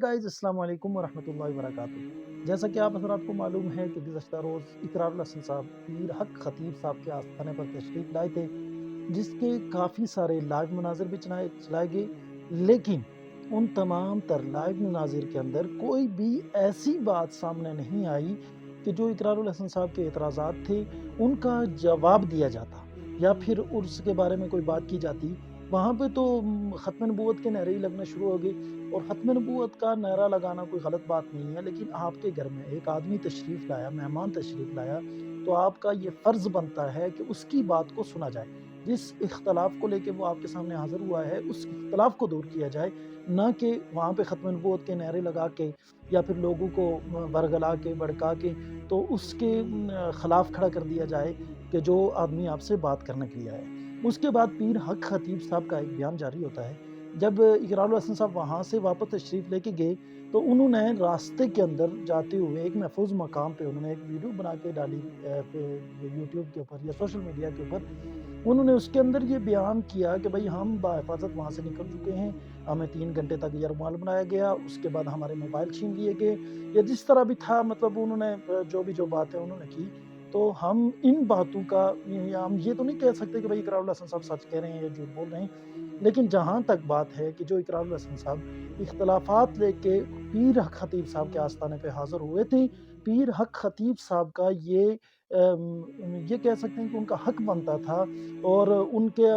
Guys, अस्सलाम वालेकुम वरहमतुल्लाहि वबरकातुहू। जैसा कि आप हज़रात को मालूम है कि गुज़श्ता रोज़ इकरारुल हसन साहब पीर हक खतीब साहब के आस्थाने पर तशरीफ़ लाए थे, जिसके काफ़ी सारे लाइव मनाज़िर भी चलाए गए। लेकिन उन तमाम तर लाइव मनाज़िर के अंदर कोई भी ऐसी बात सामने नहीं आई कि जो इकरारुल हसन साहब के एतराज़ात थे, उनका जवाब दिया जाता या फिर उसके बारे में कोई बात की जाती। वहाँ पे तो ख़त्म नबूवत के नारे ही लगने शुरू हो गए। और ख़त्म नबूवत का नारा लगाना कोई गलत बात नहीं है, लेकिन आपके घर में एक आदमी तशरीफ़ लाया, मेहमान तशरीफ़ लाया, तो आपका ये फ़र्ज़ बनता है कि उसकी बात को सुना जाए। जिस इख्तलाफ़ को लेके वो आपके सामने हाज़िर हुआ है, उस इख्तलाफ़ को दूर किया जाए, ना कि वहाँ पे ख़त्म नबूवत के नारे लगा के या फिर लोगों को बरगला के, भड़का के तो उसके ख़िलाफ़ खड़ा कर दिया जाए कि जो आदमी आपसे बात करने के लिए आया है। उसके बाद पीर हक खतीब साहब का एक बयान जारी होता है। जब इकरारुल हसन साहब वहाँ से वापस तशरीफ़ लेके गए, तो उन्होंने रास्ते के अंदर जाते हुए एक महफूज़ मकाम पे उन्होंने एक वीडियो बना के डाली यूट्यूब के ऊपर या सोशल मीडिया के ऊपर। उन्होंने उसके अंदर ये बयान किया कि भई हम बाहिफ़ाज़त वहाँ से निकल चुके हैं, हमें 3 घंटे तक यरगमाल बनाया गया, उसके बाद हमारे मोबाइल छीन लिए गए या जिस तरह भी था, मतलब उन्होंने जो बातें उन्होंने की, तो हम इन बातों का या हम ये तो नहीं कह सकते कि भई इकरारुल हसन साहब सच कह रहे हैं या झूठ बोल रहे हैं। लेकिन जहाँ तक बात है कि जो इकरारुल हसन साहब इख्तलाफात लेके पीर हक खतीब साहब के आस्थाने पे हाज़िर हुए थे, पीर हक खतीब साहब का ये कह सकते हैं कि उनका हक बनता था और उनके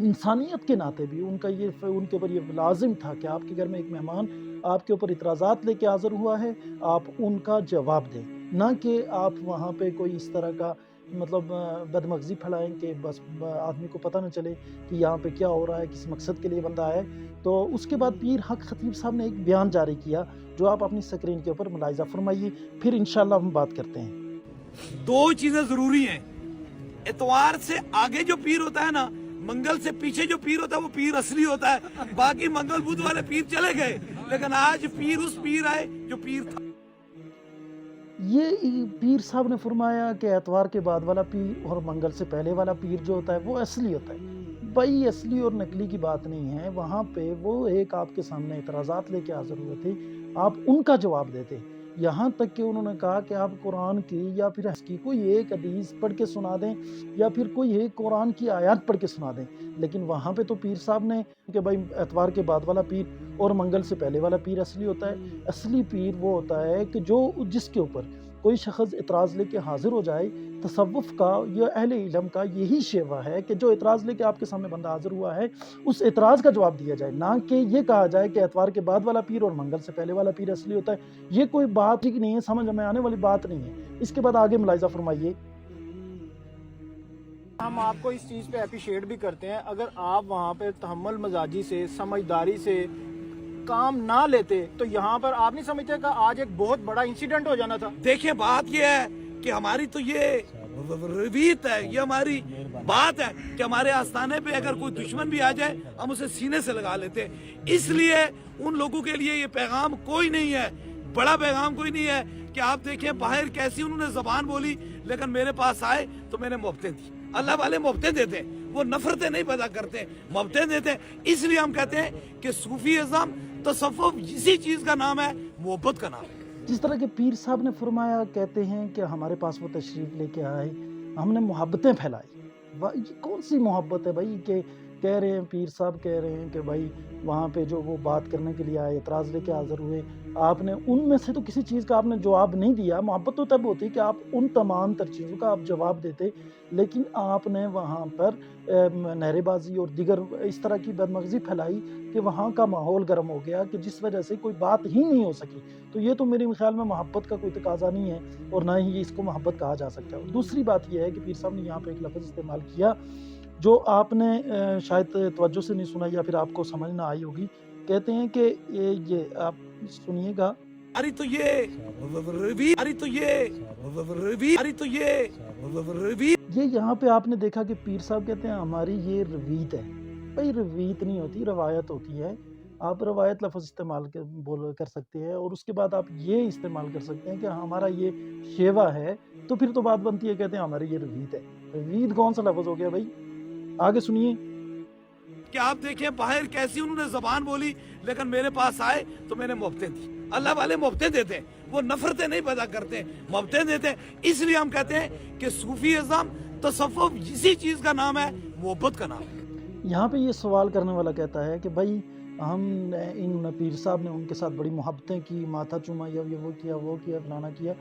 इंसानियत के नाते भी उनके ऊपर ये लाज़िम था कि आपके घर में एक मेहमान आपके ऊपर इतराज़ात लेके हाज़िर हुआ है, आप उनका जवाब दें। ना कि आप वहाँ पे कोई इस तरह का मतलब बदमग़ज़ी फैलाएँ कि बस ब आदमी को पता ना चले कि यहाँ पे क्या हो रहा है, किस मकसद के लिए बंदा आया है। तो उसके बाद पीर हक खतीब साहब ने एक बयान जारी किया, जो आप अपनी स्क्रीन के ऊपर मुलाहिज़ा फ़रमाइए, फिर इंशाअल्लाह हम बात करते हैं। दो चीजें जरूरी हैं। इतवार से आगे जो पीर होता है ना, मंगल से पीछे जो पीर होता है वो पीर असली होता है। बाकी मंगल बुध वाले पीर चले गए, लेकिन आज पीर उस पीर आए जो पीर था। ये पीर साहब ने फरमाया कि एतवार के बाद वाला पीर और मंगल से पहले वाला पीर जो होता है वो असली होता है। भाई असली और नकली की बात नहीं है, वहाँ पे वो एक आपके सामने इतराज़ात लेके हाज़िर हुए थे, आप उनका जवाब देते। यहाँ तक कि उन्होंने कहा कि आप कुरान की या फिर की कोई एक हदीस पढ़ के सुना दें या फिर कोई एक कुरान की आयत पढ़ के सुना दें। लेकिन वहाँ पे तो पीर साहब ने कि भाई एतवार के बाद वाला पीर और मंगल से पहले वाला पीर असली होता है। असली पीर वो होता है कि जो जिसके ऊपर कोई शख़्स इतराज़ लेके हाज़िर हो जाए, तसव्वुफ़ का या अहले इल्म का यही शेवा है कि जो इतराज़ लेके आपके सामने बंदा हाज़िर हुआ है, उस इतराज़ का जवाब दिया जाए, ना कि ये कहा जाए कि एतवार के बाद वाला पीर और मंगल से पहले वाला पीर असली होता है। ये कोई बात ठीक नहीं है, समझ में आने वाली बात नहीं है। इसके बाद आगे मुलाहिज़ा फ़रमाइए। हम आपको इस चीज़ पे अप्रिशिएट भी करते हैं, अगर आप वहाँ पे तहम्मुल मजाजी से, समझदारी से काम ना लेते तो यहाँ पर आप नहीं समझते कि आज एक बहुत बड़ा इंसिडेंट हो जाना था। देखिए, बात यह है कि हमारी तो ये रवीत है, ये हमारी बात है कि हमारे आस्थाने पे अगर कोई दुश्मन भी आ जाए हम उसे सीने से लगा लेते हैं। इसलिए उन लोगों के लिए ये पैगाम कोई नहीं है, बड़ा पैगाम कोई नहीं है कि आप देखें बाहर कैसी उन्होंने जबान बोली, लेकिन मेरे पास आए तो मैंने मोहब्बतें दी। अल्लाह वाले मोहब्बतें देते हैं, वो नफरतें नहीं पैदा करते, मोहब्बतें देते हैं। इसलिए हम कहते हैं कि सूफीज़्म, तसव्वुफ इसी चीज का नाम है, मोहब्बत का नाम है। जिस तरह के पीर साहब ने फरमाया, कहते हैं कि हमारे पास वो तशरीफ़ लेके आए, हमने मोहब्बतें फैलाई। ये कौन सी मोहब्बत है भाई कि कह रहे हैं, पीर साहब कह रहे हैं कि भाई वहाँ पे जो वो बात करने के लिए आए, एतराज़ लेके हाज़िर हुए, आपने उनमें से तो किसी चीज़ का आपने जवाब नहीं दिया। मोहब्बत तो तब होती कि आप उन तमाम तर चीज़ों का आप जवाब देते, लेकिन आपने वहाँ पर नारेबाज़ी और दीगर इस तरह की बदमग़ज़ी फैलाई कि वहाँ का माहौल गर्म हो गया कि जिस वजह से कोई बात ही नहीं हो सकी। तो ये तो मेरे ख़्याल में मोहब्बत का कोई तकाज़ा नहीं है और ना ही इसको मोहब्बत कहा जा सकता है। और दूसरी बात ये है कि पीर साहब ने यहाँ पे एक लफ़्ज़ इस्तेमाल किया, जो आपने शायद तवज्जो से नहीं सुना या फिर आपको समझ ना आई होगी। कहते हैं कि ये आप सुनिएगा। अरे तो ये रवी अरे तो ये रवी अरे तो ये रवी ये यहाँ पे आपने देखा कि पीर साहब कहते हैं हमारी ये रवीत है। भाई रवीत नहीं होती, रवायत होती है। आप रवायत लफ़्ज़ इस्तेमाल कर सकते हैं और उसके बाद आप ये इस्तेमाल कर सकते हैं कि हमारा ये शेवा है, तो फिर तो बात बनती है, कहते हैं हमारी ये रवीत है। रवीत कौन-सा लफ़्ज़ हो गया भाई? आगे सुनिए। कि आप देखें बाहर कैसी उन्होंने जबान बोली, लेकिन मेरे पास आए तो मैंने मोहब्बतें दी। अल्लाह वाले मोहब्बतें देते हैं, वो नफरतें नहीं पैदा करते, मोहब्बतें देते हैं। इसलिए हम कहते हैं कि सूफीइज़्म तसव्वुफ इसी चीज का नाम है, मोहब्बत का नाम है। यहाँ पे ये सवाल करने वाला कहता है कि भाई हम इन पीर साहब ने उनके साथ बड़ी मोहब्बतें की, माथा चूमा, ये वो किया, फलाना किया।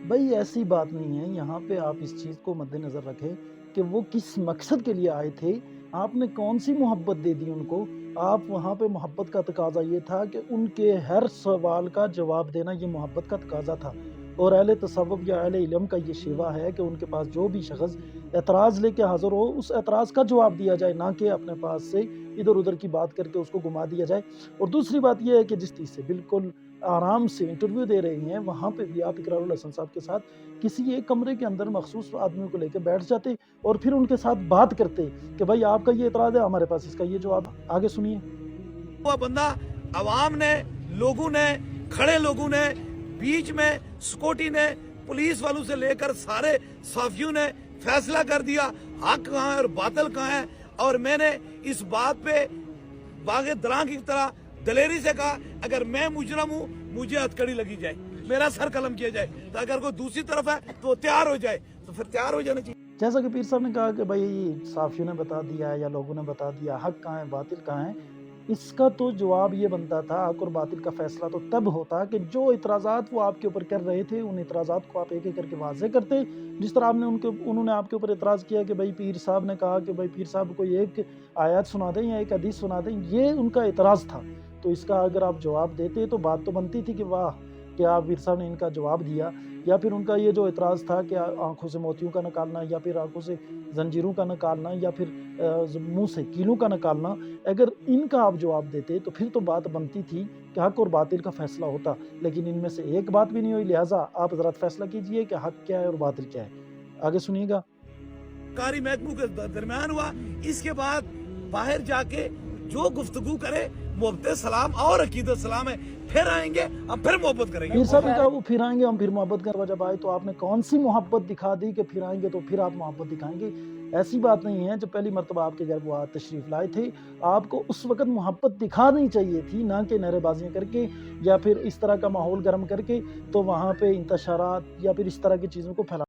भाई ऐसी बात नहीं है। यहाँ पे आप इस चीज़ को मद्देनज़र रखें कि वो किस मकसद के लिए आए थे, आपने कौन सी मोहब्बत दे दी उनको। आप वहाँ पे मोहब्बत का तकाजा ये था कि उनके हर सवाल का जवाब देना, ये मोहब्बत का तकाजा था। और अहले तसव्वुफ या अहले इल्म का ये शेवा है कि उनके पास जो भी शख्स एतराज़ लेके हाज़िर हो, उस एतराज़ का जवाब दिया जाए, ना कि अपने पास से इधर उधर की बात करके उसको घुमा दिया जाए। और दूसरी बात यह है कि जिस चीज़ से बिल्कुल आराम से इंटरव्यू दे रही हैं, वहाँ पे भी आप इकरारुल हसन साहब के साथ किसी एक कमरे के अंदर मखसूस आदमियों को लेकर बैठ जाते और फिर उनके साथ बात करते कि भाई आपका ये एतराज़ है, हमारे पास इसका ये जवाब। आगे सुनिए। वो बंदा अवाम ने, लोगों ने, खड़े लोगों ने, बीच में सिक्योरिटी ने, पुलिस वालों से लेकर सारे साफियों ने फैसला कर दिया हक कहाँ है और बातिल कहाँ है। और मैंने इस बात पे बागे दरां की तरह दलेरी से कहा, अगर मैं मुजरम हूँ, मुझे हथकड़ी लगी जाए, मेरा सर कलम किया जाए, तो अगर कोई दूसरी तरफ है तो वो तैयार हो जाए, तो फिर तैयार हो जाना चाहिए। जैसा कि पीर साहब ने कहा कि भाई साफियों ने बता दिया है या लोगों ने बता दिया हक कहाँ है बातिल कहाँ है, इसका तो जवाब ये बनता था, हक और बातिल का फैसला तो तब होता कि जो इतराज़ात वो आपके ऊपर कर रहे थे, उन इतराज़ात को आप एक एक करके वाज़े करते। जिस तरह उन्होंने आपके ऊपर इतराज़ किया कि भाई पीर साहब ने कहा कि भाई पीर साहब को एक आयत सुना दें या एक हदीस सुना दें, ये उनका इतराज़ था। तो इसका अगर आप जवाब देते तो बात तो बनती थी कि वाह क्या पीर साहब ने इनका जवाब दिया। या फिर उनका ये जो इतराज़ था कि आंखों से मोतियों का निकालना, या फिर आंखों से जंजीरों का निकालना, या फिर मुंह से कीलों का निकालना, अगर इनका आप जवाब देते तो फिर तो बात बनती थी कि हक और बातिल का फैसला होता। लेकिन इनमें से एक बात भी नहीं हुई, लिहाजा आप ज़रा फैसला कीजिए कि हक क्या है और बातिल क्या है। आगे सुनिएगा। कारी महकमू के दरमियान हुआ, इसके बाद बाहर जाके जो गुफ्तगू करे मोहब्बत सलाम और अकीदत सलाम है, फिर आएंगे हम फिर मोहब्बत करेंगे। पीर साहब ने कहा वो फिर आएंगे हम फिर मोहब्बत करेंगे। जब आए तो आपने कौन सी मोहब्बत दिखा दी कि फिर आएंगे तो फिर आप मोहब्बत दिखाएंगे? ऐसी बात नहीं है। जब पहली मरतबा आपके घर वो तशरीफ़ लाए थे, आपको उस वक्त मोहब्बत दिखानी चाहिए थी, ना कि नारेबाजियाँ करके या फिर इस तरह का माहौल गर्म करके तो वहाँ पे इंतशारात या फिर इस तरह की चीज़ों को फैला